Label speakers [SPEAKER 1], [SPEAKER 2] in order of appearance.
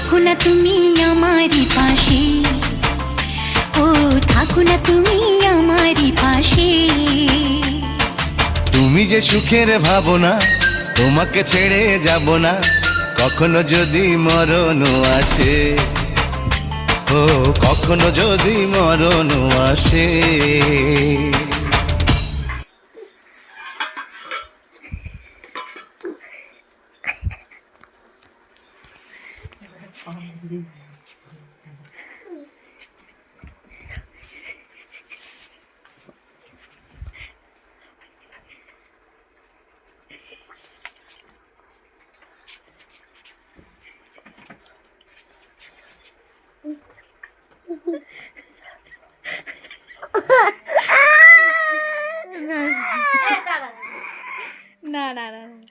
[SPEAKER 1] থাকো না তুমি আমারই পাশে, ও থাকো না তুমি আমারই পাশে।
[SPEAKER 2] তুমি যে সুখের ভাবনা, তোমাকে ছেড়ে যাব না কখনো যদি মরণ আসে, ও কখনো যদি মরণ আসে।
[SPEAKER 3] না না না না